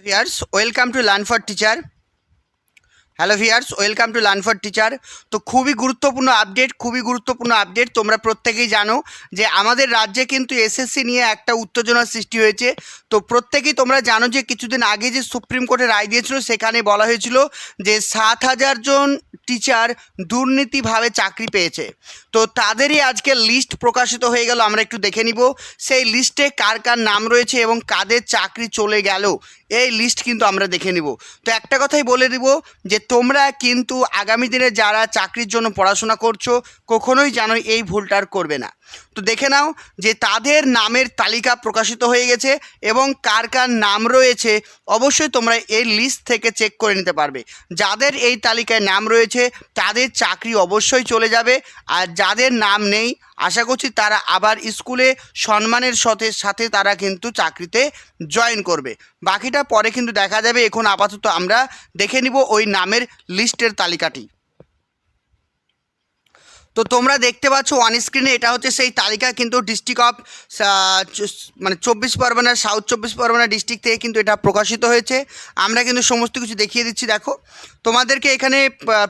Viewers welcome to learn for teacher. Hello viewers, welcome to learn for teacher. তো খুবই গুরুত্বপূর্ণ update. তোমরা প্রত্যেকেই জানো যে আমাদের রাজ্যে কিন্তু এসএসসি নিয়ে একটা উত্তেজনার সৃষ্টি হয়েছে। তো প্রত্যেকেই তোমরা জানো যে কিছুদিন আগে যে সুপ্রিম কোর্টে রায় দিয়েছিল সেখানে বলা হয়েছিল যে 7,000 জন টিচার দুর্নীতিভাবে চাকরি পেয়েছে। তো তাদেরই আজকে লিস্ট প্রকাশিত হয়ে গেল। আমরা একটু দেখে নিব সেই লিস্টে কার কার নাম রয়েছে এবং কাদের চাকরি চলে গেল, এই লিস্ট কিন্তু আমরা দেখে নিব। তো একটা কথাই বলে দিব যে তোমরা কিন্তু আগামী দিনে যারা চাকরির জন্য পড়াশোনা করছো কখনোই জানো এই ভুলটা আর করবে না। তো দেখে নাও যে তাদের নামের তালিকা প্রকাশিত হয়ে গেছে এবং কার কার নাম রয়েছে অবশ্যই তোমরা এই লিস্ট থেকে চেক করে নিতে পারবে। যাদের এই তালিকায় নাম রয়েছে তাদের চাকরি অবশ্যই চলে যাবে, আর যাদের নাম নেই আশা করছি তারা আবার স্কুলে সম্মানের সাথে তারা কিন্তু চাকরিতে জয়েন করবে। বাকিটা পরে কিন্তু দেখা যাবে। এখন আপাতত আমরা দেখে নিব ওই নামের লিস্টের তালিকাটি। তো তোমরা দেখতে পাচ্ছ অন স্ক্রিনে, এটা হচ্ছে সেই তালিকা, কিন্তু district of 24 Pargana, south 24 Pargana district থেকে কিন্তু এটা প্রকাশিত হয়েছে। আমরা কিন্তু সমস্ত কিছু দেখিয়ে দিচ্ছি। দেখো তোমাদেরকে এখানে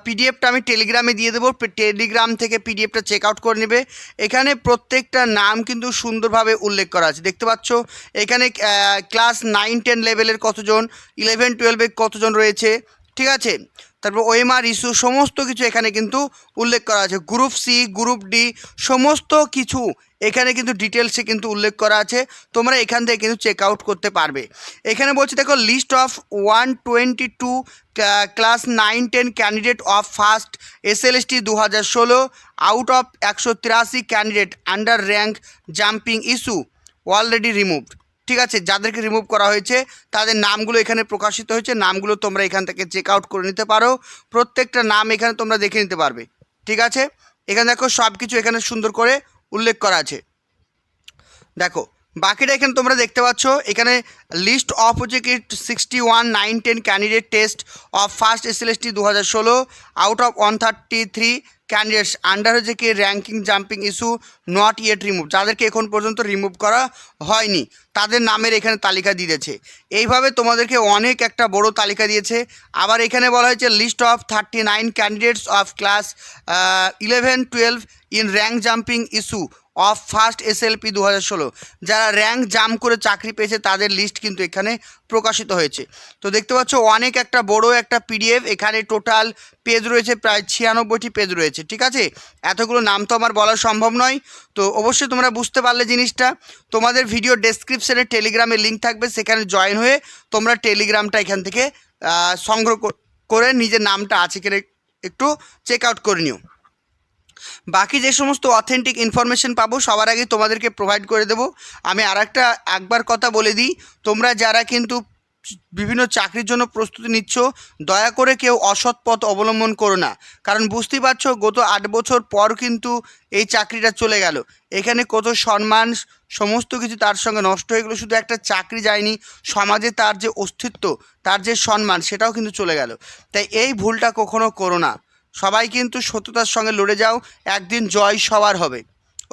পিডিএফটা আমি টেলিগ্রামে দিয়ে দেবো, টেলিগ্রাম থেকে পিডিএফটা চেক আউট করে নেবে। এখানে প্রত্যেকটা নাম কিন্তু সুন্দরভাবে উল্লেখ করা আছে। দেখতে পাচ্ছ এখানে ক্লাস 9-10 লেভেলের কতজন, 11-12 কতজন রয়েছে, ঠিক আছে। তারপর ওএমআর ইস্যু সমস্ত কিছু এখানে কিন্তু উল্লেখ করা আছে। গ্রুপ সি, গ্রুপ ডি সমস্ত কিছু এখানে কিন্তু ডিটেলসে কিন্তু উল্লেখ করা আছে। তোমরা এখান থেকে কিন্তু চেক আউট করতে পারবে। এখানে বলছে দেখো list of 122 class 9-10 candidate of first SLST 2016 out of 183 candidate under rank jumping issue already removed. ঠিক আছে, যাদেরকে রিমুভ করা হয়েছে তাদের নামগুলো এখানে প্রকাশিত হয়েছে। নামগুলো তোমরা এখান থেকে চেক আউট করে নিতে পারো। প্রত্যেকটা নাম এখানে তোমরা দেখে নিতে পারবে। ঠিক আছে, এখানে দেখো সব কিছু এখানে সুন্দর করে উল্লেখ করা আছে। দেখো বাকিটা এখানে তোমরা দেখতে পাচ্ছ। এখানে লিস্ট অফ হচ্ছে কি 61 9-10 candidate test of first SLST 2016 out of 133 candidates under হচ্ছে কি ranking jumping issue not yet remove, যাদেরকে এখন পর্যন্ত রিমুভ করা হয়নি তাদের নামের এখানে তালিকা দিয়েছে। এইভাবে তোমাদেরকে অনেক একটা বড় তালিকা দিয়েছে। আবার এখানে বলা হয়েছে list of 39 candidates of class 11-12 in rank jumping issue of first SLP 2016, যারা র্যাঙ্ক জাম্প করে চাকরি পেয়েছে তাদের লিস্ট কিন্তু এখানে প্রকাশিত হয়েছে। তো দেখতে পাচ্ছ অনেক একটা বড় একটা পিডিএফ। এখানে টোটাল পেজ রয়েছে প্রায় 96টি পেজ রয়েছে। ঠিক আছে, এতগুলো নাম তো আমার বলা সম্ভব নয়। তো অবশ্যই তোমরা বুঝতে পারলে জিনিসটা। তোমাদের ভিডিও ডেসক্রিপশনে টেলিগ্রামের লিঙ্ক থাকবে, সেখানে জয়েন হয়ে তোমরা টেলিগ্রামটা এখান থেকে সংগ্রহ করে নিজের নামটা আছে কিনা একটু চেক আউট করে নিও। বাকি যে সমস্ত অথেন্টিক ইনফরমেশন পাবো সবার আগে তোমাদেরকে প্রোভাইড করে দেবো। আমি একবার কথা বলে দিই, তোমরা যারা কিন্তু বিভিন্ন চাকরির জন্য প্রস্তুতি নিচ্ছ দয়া করে কেউ অসৎ পথ অবলম্বন করো না। কারণ বুঝতেই পারছো গত 8 বছর পর কিন্তু এই চাকরিটা চলে গেল। এখানে কত সম্মান সমস্ত কিছু তার সঙ্গে নষ্ট হয়ে গেলো। শুধু একটা চাকরি যায়নি, সমাজে তার যে অস্তিত্ব, তার যে সম্মান সেটাও কিন্তু চলে গেল। তাই এই ভুলটা কখনো করো না। সবাই কিন্তু সততার সঙ্গে লড়ে যাও, একদিন জয় সবার হবে।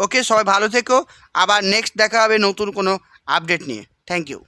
ওকে, সবাই ভালো থেকো। আবার নেক্সট দেখা হবে নতুন কোনো আপডেট নিয়ে। Thank you.